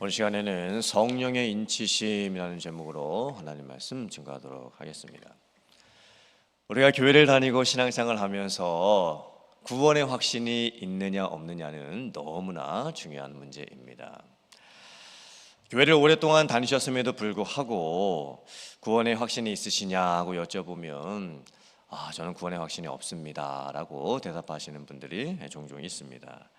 오늘 시간에는 성령의 인치심이라는 제목으로 하나님 말씀 증거하도록 하겠습니다. 우리가 교회를 다니고 신앙생활을 하면서 구원의 확신이 있느냐 없느냐는 너무나 중요한 문제입니다. 교회를 오랫동안 다니셨음에도 불구하고 구원의 확신이 있으시냐고 여쭤보면 저는 구원의 확신이 없습니다 라고 대답하시는 분들이 종종 있습니다.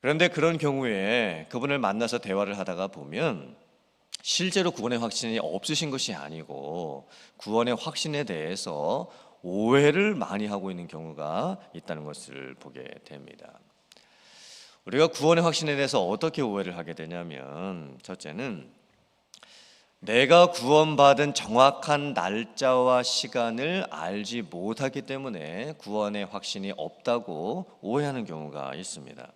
그런데 그런 경우에 그분을 만나서 대화를 하다가 보면 실제로 구원의 확신이 없으신 것이 아니고 구원의 확신에 대해서 오해를 많이 하고 있는 경우가 있다는 것을 보게 됩니다. 우리가 구원의 확신에 대해서 어떻게 오해를 하게 되냐면, 첫째는 내가 구원받은 정확한 날짜와 시간을 알지 못하기 때문에 구원의 확신이 없다고 오해하는 경우가 있습니다.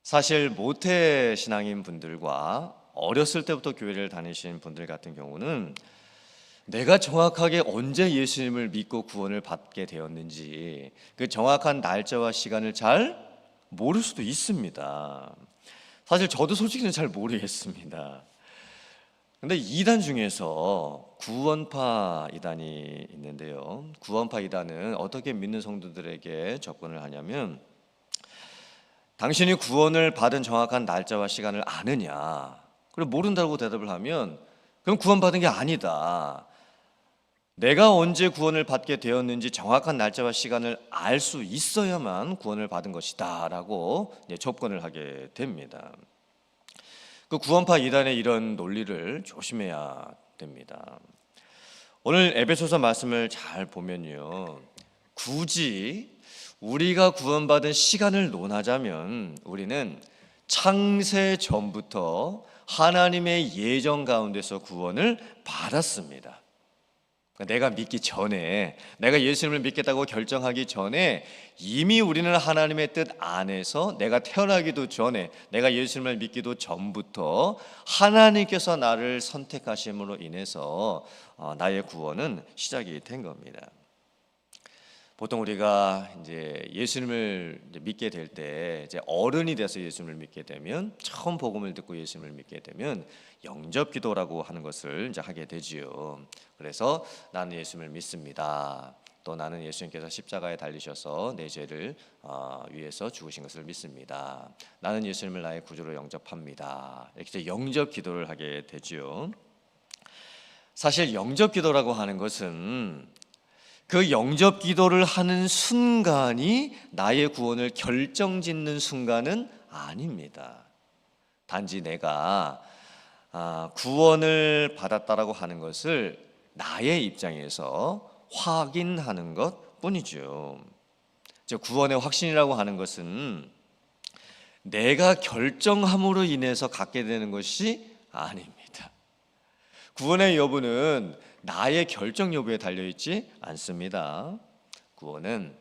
사실 모태 신앙인 분들과 어렸을 때부터 교회를 다니신 분들 같은 경우는 내가 정확하게 언제 예수님을 믿고 구원을 받게 되었는지 그 정확한 날짜와 시간을 잘 모를 수도 있습니다. 사실 저도 솔직히는 잘 모르겠습니다. 근데 이단 중에서 구원파 이단이 있는데요. 구원파 이단은 어떻게 믿는 성도들에게 접근을 하냐면, 당신이 구원을 받은 정확한 날짜와 시간을 아느냐? 그리고 모른다고 대답을 하면 그럼 구원받은 게 아니다. 내가 언제 구원을 받게 되었는지 정확한 날짜와 시간을 알 수 있어야만 구원을 받은 것이다 라고 접근을 하게 됩니다. 그 구원파 이단의 이런 논리를 조심해야 됩니다. 오늘 에베소서 말씀을 잘 보면요, 굳이 우리가 구원받은 시간을 논하자면 우리는 창세 전부터 하나님의 예정 가운데서 구원을 받았습니다. 내가 믿기 전에, 내가 예수님을 믿겠다고 결정하기 전에 이미 우리는 하나님의 뜻 안에서, 내가 태어나기도 전에, 내가 예수님을 믿기도 전부터 하나님께서 나를 선택하심으로 인해서 나의 구원은 시작이 된 겁니다. 보통 우리가 이제 예수님을 믿게 될 때, 이제 어른이 돼서 예수님을 믿게 되면, 처음 복음을 듣고 예수님을 믿게 되면 영접 기도라고 하는 것을 이제 하게 되지요. 그래서 나는 예수님을 믿습니다. 또 나는 예수님께서 십자가에 달리셔서 내 죄를 위해서 죽으신 것을 믿습니다. 나는 예수님을 나의 구주로 영접합니다. 이렇게 영접 기도를 하게 되지요. 사실 영접 기도라고 하는 것은 그 영접 기도를 하는 순간이 나의 구원을 결정짓는 순간은 아닙니다. 단지 내가 구원을 받았다라고 하는 것을 나의 입장에서 확인하는 것 뿐이죠. 구원의 확신이라고 하는 것은 내가 결정함으로 인해서 갖게 되는 것이 아닙니다. 구원의 여부는 나의 결정 여부에 달려있지 않습니다. 구원은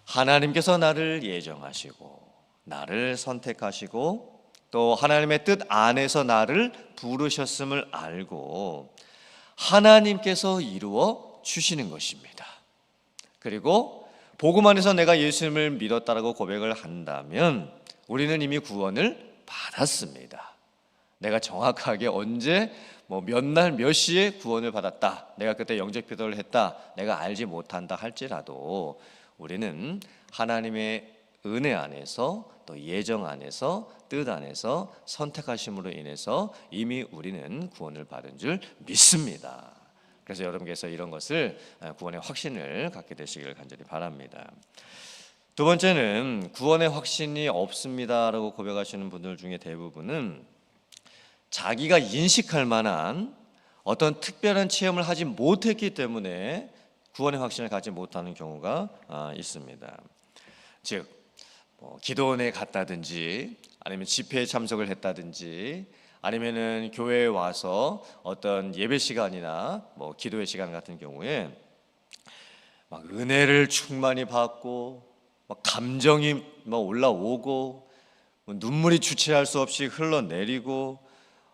하나님께서 나를 예정하시고 나를 선택하시고 또 하나님의 뜻 안에서 나를 부르셨음을 알고 하나님께서 이루어 주시는 것입니다. 그리고 복음 안에서 내가 예수님을 믿었다라고 고백을 한다면 우리는 이미 구원을 받았습니다. 내가 정확하게 언제 몇 날 몇 시에 구원을 받았다, 내가 그때 영접 기도를 했다, 내가 알지 못한다 할지라도 우리는 하나님의 은혜 안에서 또 예정 안에서 뜻 안에서 선택하심으로 인해서 이미 우리는 구원을 받은 줄 믿습니다. 그래서 여러분께서 이런 것을 구원의 확신을 갖게 되시기를 간절히 바랍니다. 두 번째는 구원의 확신이 없습니다라고 고백하시는 분들 중에 대부분은 자기가 인식할 만한 어떤 특별한 체험을 하지 못했기 때문에 구원의 확신을 갖지 못하는 경우가 있습니다. 즉 기도원에 갔다든지 아니면 집회에 참석을 했다든지 아니면은 교회에 와서 어떤 예배 시간이나 기도의 시간 같은 경우에 막 은혜를 충만히 받고 막 감정이 올라오고 눈물이 주체할 수 없이 흘러내리고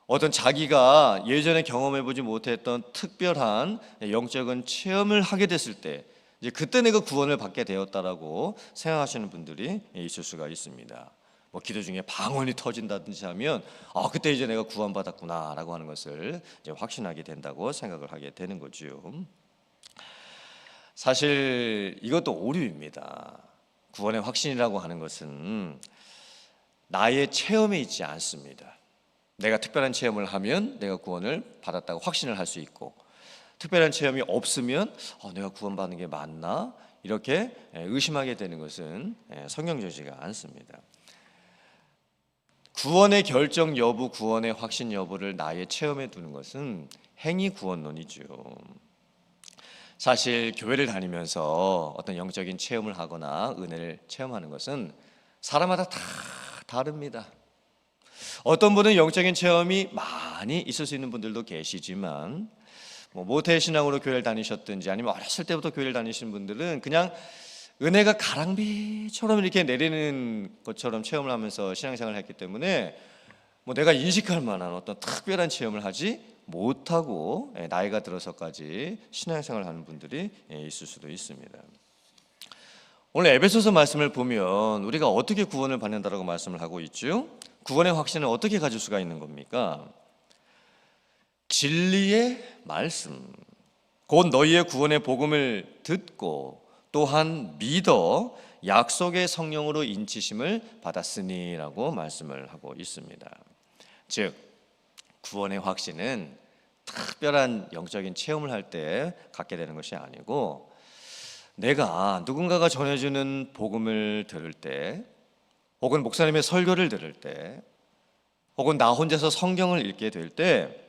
어떤 자기가 예전에 경험해보지 못했던 특별한 영적인 체험을 하게 됐을 때 이제 그때 내가 구원을 받게 되었다라고 생각하시는 분들이 있을 수가 있습니다. 뭐 기도 중에 방언이 터진다든지 하면 그때 이제 내가 구원받았구나라고 하는 것을 이제 확신하게 된다고 생각을 하게 되는 거죠. 사실 이것도 오류입니다. 구원의 확신이라고 하는 것은 나의 체험에 있지 않습니다. 내가 특별한 체험을 하면 내가 구원을 받았다고 확신을 할 수 있고, 특별한 체험이 없으면 내가 구원받는 게 맞나? 이렇게 의심하게 되는 것은 성경적이지가 않습니다. 구원의 결정 여부, 구원의 확신 여부를 나의 체험에 두는 것은 행위 구원론이죠. 사실 교회를 다니면서 어떤 영적인 체험을 하거나 은혜를 체험하는 것은 사람마다 다 다릅니다. 어떤 분은 영적인 체험이 많이 있을 수 있는 분들도 계시지만, 모태신앙으로 교회를 다니셨든지 아니면 어렸을 때부터 교회를 다니신 분들은 그냥 은혜가 가랑비처럼 이렇게 내리는 것처럼 체험을 하면서 신앙생활을 했기 때문에 내가 인식할 만한 어떤 특별한 체험을 하지 못하고 나이가 들어서까지 신앙생활을 하는 분들이 있을 수도 있습니다. 오늘 에베소서 말씀을 보면 우리가 어떻게 구원을 받는다라고 말씀을 하고 있죠? 구원의 확신을 어떻게 가질 수가 있는 겁니까? 진리의 말씀, 곧 너희의 구원의 복음을 듣고 또한 믿어 약속의 성령으로 인치심을 받았으니라고 말씀을 하고 있습니다. 즉 구원의 확신은 특별한 영적인 체험을 할 때 갖게 되는 것이 아니고, 내가 누군가가 전해주는 복음을 들을 때, 혹은 목사님의 설교를 들을 때, 혹은 나 혼자서 성경을 읽게 될 때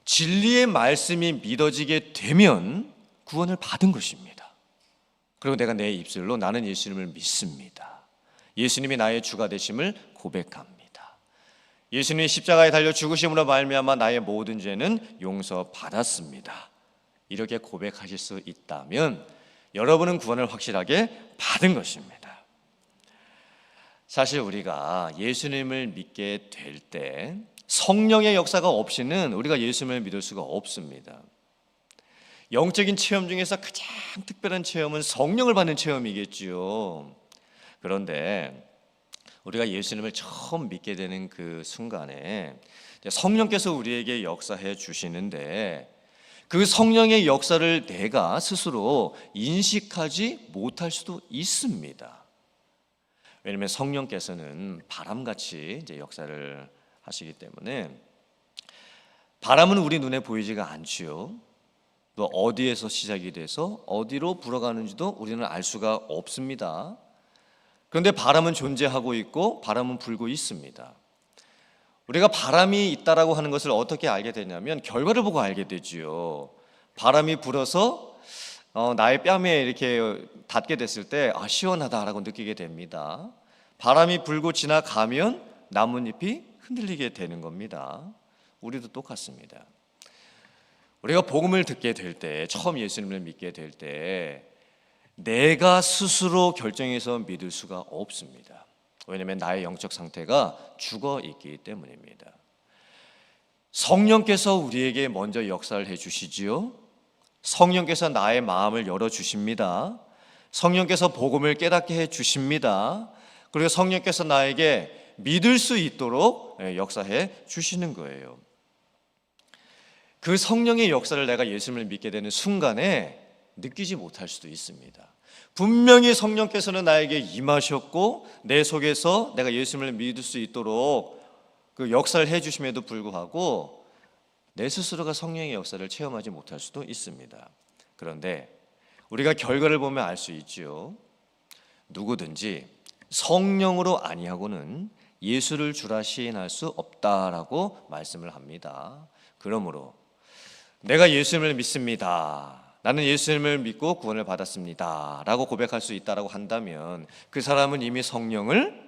진리의 말씀이 믿어지게 되면 구원을 받은 것입니다. 그리고 내가 내 입술로 나는 예수님을 믿습니다, 예수님이 나의 주가 되심을 고백합니다, 예수님이 십자가에 달려 죽으심으로 말미암아 나의 모든 죄는 용서받았습니다, 이렇게 고백하실 수 있다면 여러분은 구원을 확실하게 받은 것입니다. 사실 우리가 예수님을 믿게 될 때 성령의 역사가 없이는 우리가 예수님을 믿을 수가 없습니다. 영적인 체험 중에서 가장 특별한 체험은 성령을 받는 체험이겠지요. 그런데 우리가 예수님을 처음 믿게 되는 그 순간에 성령께서 우리에게 역사해 주시는데, 그 성령의 역사를 내가 스스로 인식하지 못할 수도 있습니다. 왜냐하면 성령께서는 바람같이 이제 역사를 하시기 때문에, 바람은 우리 눈에 보이지가 않지요. 또 어디에서 시작이 돼서 어디로 불어가는지도 우리는 알 수가 없습니다. 그런데 바람은 존재하고 있고 바람은 불고 있습니다. 우리가 바람이 있다라고 하는 것을 어떻게 알게 되냐면 결과를 보고 알게 되지요. 바람이 불어서 나의 뺨에 이렇게 닿게 됐을 때 시원하다라고 느끼게 됩니다. 바람이 불고 지나가면 나뭇잎이 흔들리게 되는 겁니다. 우리도 똑같습니다. 우리가 복음을 듣게 될 때, 처음 예수님을 믿게 될 때 내가 스스로 결정해서 믿을 수가 없습니다. 왜냐하면 나의 영적 상태가 죽어 있기 때문입니다. 성령께서 우리에게 먼저 역사를 해주시지요. 성령께서 나의 마음을 열어주십니다. 성령께서 복음을 깨닫게 해주십니다. 그리고 성령께서 나에게 믿을 수 있도록 역사해 주시는 거예요. 그 성령의 역사를 내가 예수님을 믿게 되는 순간에 느끼지 못할 수도 있습니다. 분명히 성령께서는 나에게 임하셨고 내 속에서 내가 예수님을 믿을 수 있도록 그 역사를 해주심에도 불구하고 내 스스로가 성령의 역사를 체험하지 못할 수도 있습니다. 그런데 우리가 결과를 보면 알 수 있지요. 누구든지 성령으로 아니하고는 예수를 주라 시인할 수 없다라고 말씀을 합니다. 그러므로 내가 예수님을 믿습니다, 나는 예수님을 믿고 구원을 받았습니다 라고 고백할 수 있다라고 한다면 그 사람은 이미 성령을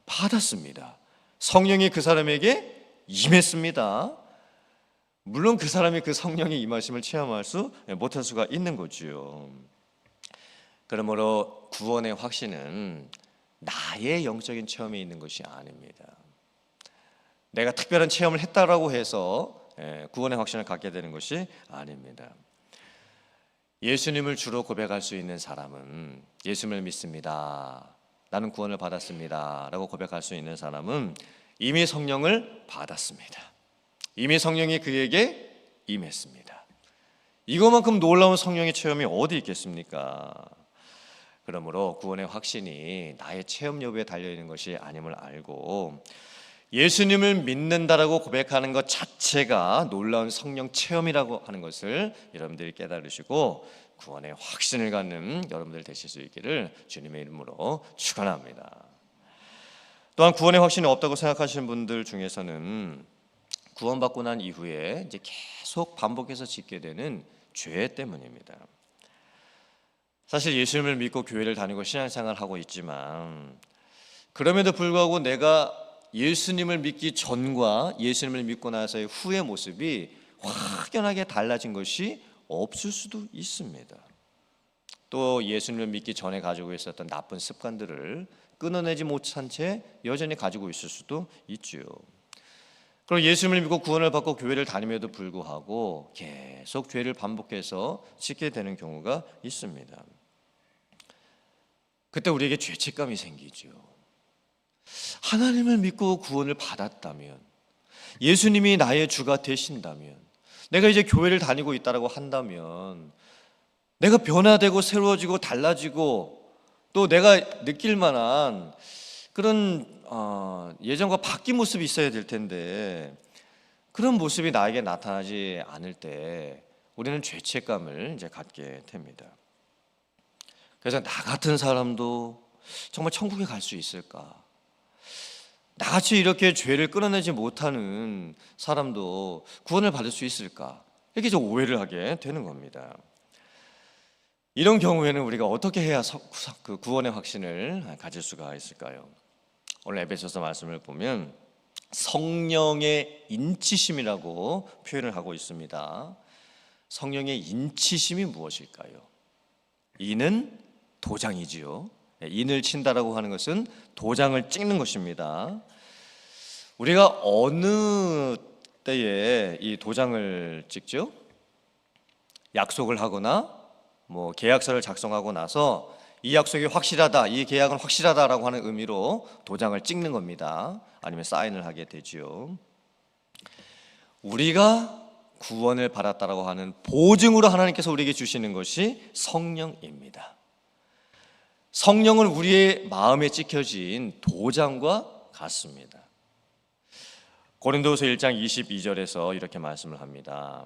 받았습니다. 성령이 그 사람에게 임했습니다. 물론 그 사람이 그 성령의 임하심을 체험할 수 못할 수가 있는 거지요. 그러므로 구원의 확신은 나의 영적인 체험에 있는 것이 아닙니다. 내가 특별한 체험을 했다라고 해서 구원의 확신을 갖게 되는 것이 아닙니다. 예수님을 주로 고백할 수 있는 사람은 예수님을 믿습니다, 나는 구원을 받았습니다 라고 고백할 수 있는 사람은 이미 성령을 받았습니다. 이미 성령이 그에게 임했습니다. 이것만큼 놀라운 성령의 체험이 어디 있겠습니까? 그러므로 구원의 확신이 나의 체험 여부에 달려있는 것이 아님을 알고 예수님을 믿는다라고 고백하는 것 자체가 놀라운 성령 체험이라고 하는 것을 여러분들이 깨달으시고 구원의 확신을 갖는 여러분들 되실 수 있기를 주님의 이름으로 축원합니다. 또한 구원의 확신이 없다고 생각하시는 분들 중에서는 구원받고 난 이후에 이제 계속 반복해서 짓게 되는 죄 때문입니다. 사실 예수님을 믿고 교회를 다니고 신앙생활을 하고 있지만 그럼에도 불구하고 내가 예수님을 믿기 전과 예수님을 믿고 나서의 후의 모습이 확연하게 달라진 것이 없을 수도 있습니다. 또 예수님을 믿기 전에 가지고 있었던 나쁜 습관들을 끊어내지 못한 채 여전히 가지고 있을 수도 있죠. 그리고 예수님을 믿고 구원을 받고 교회를 다님에도 불구하고 계속 죄를 반복해서 짓게 되는 경우가 있습니다. 그때 우리에게 죄책감이 생기죠. 하나님을 믿고 구원을 받았다면, 예수님이 나의 주가 되신다면, 내가 이제 교회를 다니고 있다고 한다면 내가 변화되고 새로워지고 달라지고 또 내가 느낄 만한 그런 예전과 바뀐 모습이 있어야 될 텐데 그런 모습이 나에게 나타나지 않을 때 우리는 죄책감을 이제 갖게 됩니다. 그래서 나 같은 사람도 정말 천국에 갈 수 있을까? 나같이 이렇게 죄를 끊어내지 못하는 사람도 구원을 받을 수 있을까? 이렇게 좀 오해를 하게 되는 겁니다. 이런 경우에는 우리가 어떻게 해야 그 구원의 확신을 가질 수가 있을까요? 오늘 에베소서 말씀을 보면 성령의 인치심이라고 표현을 하고 있습니다. 성령의 인치심이 무엇일까요? 이는 도장이지요. 인을 친다라고 하는 것은 도장을 찍는 것입니다. 우리가 어느 때에 이 도장을 찍죠? 약속을 하거나 계약서를 작성하고 나서 이 약속이 확실하다, 이 계약은 확실하다라고 하는 의미로 도장을 찍는 겁니다. 아니면 사인을 하게 되지요. 우리가 구원을 받았다라고 하는 보증으로 하나님께서 우리에게 주시는 것이 성령입니다. 성령은 우리의 마음에 찍혀진 도장과 같습니다. 고린도후서 1장 22절에서 이렇게 말씀을 합니다.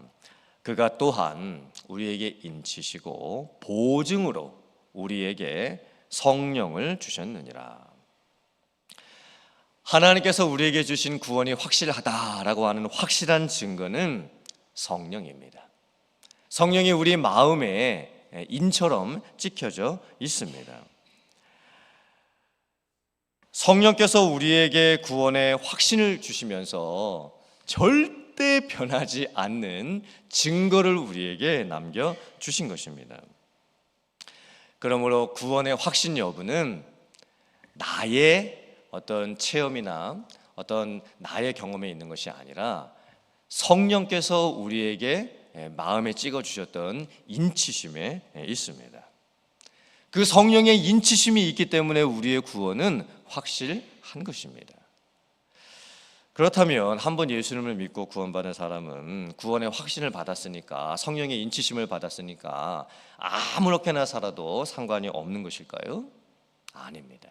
그가 또한 우리에게 인치시고 보증으로 우리에게 성령을 주셨느니라. 하나님께서 우리에게 주신 구원이 확실하다라고 하는 확실한 증거는 성령입니다. 성령이 우리 마음에 인처럼 찍혀져 있습니다. 성령께서 우리에게 구원의 확신을 주시면서 절대 변하지 않는 증거를 우리에게 남겨주신 것입니다. 그러므로 구원의 확신 여부는 나의 어떤 체험이나 어떤 나의 경험에 있는 것이 아니라 성령께서 우리에게 마음에 찍어주셨던 인치심에 있습니다. 그 성령의 인치심이 있기 때문에 우리의 구원은 확실한 것입니다. 그렇다면 한번 예수님을 믿고 구원받은 사람은 구원의 확신을 받았으니까, 성령의 인치심을 받았으니까 아무렇게나 살아도 상관이 없는 것일까요? 아닙니다.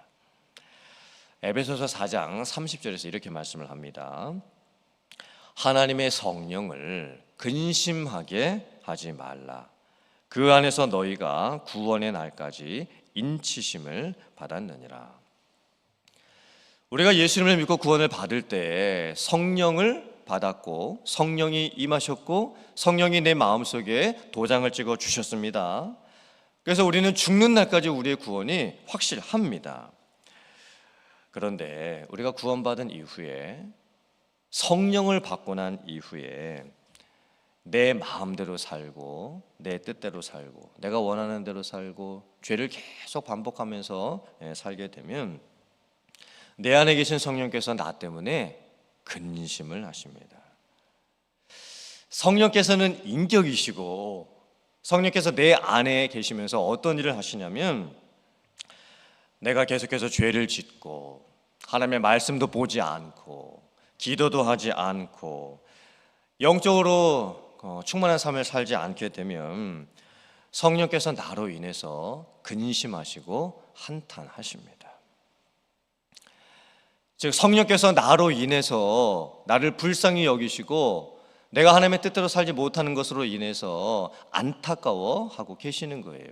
에베소서 4장 30절에서 이렇게 말씀을 합니다. 하나님의 성령을 근심하게 하지 말라. 그 안에서 너희가 구원의 날까지 인치심을 받았느니라. 우리가 예수님을 믿고 구원을 받을 때 성령을 받았고 성령이 임하셨고 성령이 내 마음속에 도장을 찍어 주셨습니다. 그래서 우리는 죽는 날까지 우리의 구원이 확실합니다. 그런데 우리가 구원받은 이후에, 성령을 받고 난 이후에 내 마음대로 살고 내 뜻대로 살고 내가 원하는 대로 살고 죄를 계속 반복하면서 살게 되면 내 안에 계신 성령께서 나 때문에 근심을 하십니다. 성령께서는 인격이시고 성령께서 내 안에 계시면서 어떤 일을 하시냐면 내가 계속해서 죄를 짓고 하나님의 말씀도 보지 않고 기도도 하지 않고 영적으로 충만한 삶을 살지 않게 되면 성령께서 나로 인해서 근심하시고 한탄하십니다. 즉 성령께서 나로 인해서 나를 불쌍히 여기시고 내가 하나님의 뜻대로 살지 못하는 것으로 인해서 안타까워하고 계시는 거예요.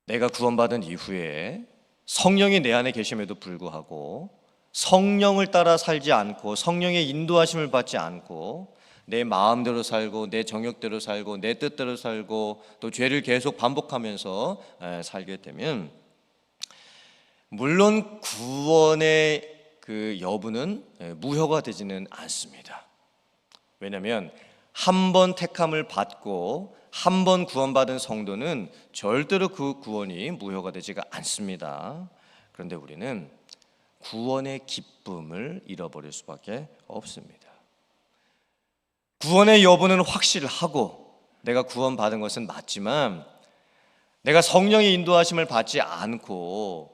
내가 구원받은 이후에 성령이 내 안에 계심에도 불구하고 성령을 따라 살지 않고 성령의 인도하심을 받지 않고 내 마음대로 살고 내 정욕대로 살고 내 뜻대로 살고 또 죄를 계속 반복하면서 살게 되면 물론 구원의 그 여부는 무효가 되지는 않습니다. 왜냐하면 한 번 택함을 받고 한 번 구원받은 성도는 절대로 그 구원이 무효가 되지가 않습니다. 그런데 우리는 구원의 기쁨을 잃어버릴 수밖에 없습니다. 구원의 여부는 확실하고 내가 구원받은 것은 맞지만 내가 성령의 인도하심을 받지 않고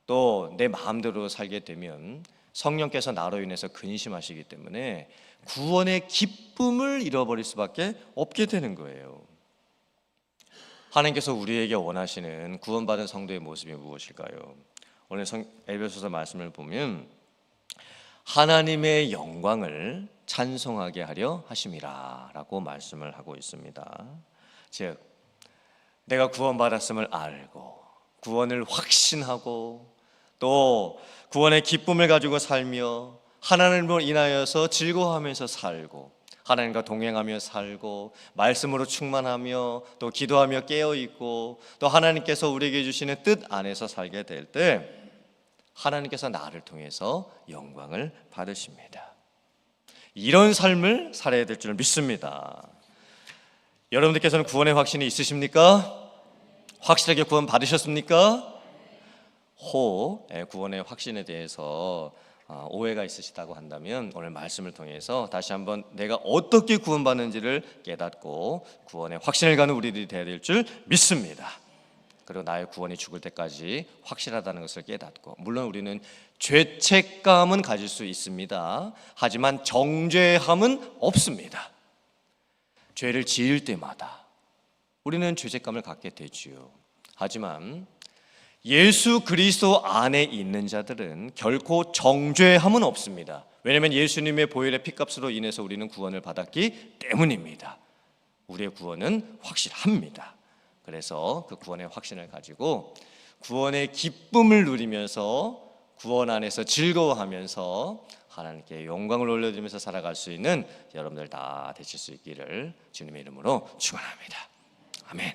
또 내 마음대로 살게 되면 성령께서 나로 인해서 근심하시기 때문에 구원의 기쁨을 잃어버릴 수밖에 없게 되는 거예요. 하나님께서 우리에게 원하시는 구원받은 성도의 모습이 무엇일까요? 오늘 에베소서 말씀을 보면 하나님의 영광을 찬송하게 하려 하심이라 라고 말씀을 하고 있습니다. 즉 내가 구원받았음을 알고 구원을 확신하고 또 구원의 기쁨을 가지고 살며 하나님으로 인하여서 즐거워하면서 살고 하나님과 동행하며 살고 말씀으로 충만하며 또 기도하며 깨어있고 또 하나님께서 우리에게 주시는 뜻 안에서 살게 될 때 하나님께서 나를 통해서 영광을 받으십니다. 이런 삶을 살아야 될 줄 믿습니다. 여러분들께서는 구원의 확신이 있으십니까? 확실하게 구원 받으셨습니까? 구원의 확신에 대해서 오해가 있으시다고 한다면 오늘 말씀을 통해서 다시 한번 내가 어떻게 구원받는지를 깨닫고 구원의 확신을 가는 우리들이 되어야 될 줄 믿습니다. 그리고 나의 구원이 죽을 때까지 확실하다는 것을 깨닫고 물론 우리는 죄책감은 가질 수 있습니다. 하지만 정죄함은 없습니다. 죄를 지을 때마다 우리는 죄책감을 갖게 되지요. 하지만 예수 그리스도 안에 있는 자들은 결코 정죄함은 없습니다. 왜냐하면 예수님의 보혈의 피값으로 인해서 우리는 구원을 받았기 때문입니다. 우리의 구원은 확실합니다. 그래서 그 구원의 확신을 가지고 구원의 기쁨을 누리면서 구원 안에서 즐거워하면서 하나님께 영광을 올려드리면서 살아갈 수 있는 여러분들 다 되실 수 있기를 주님의 이름으로 축원합니다. 아멘.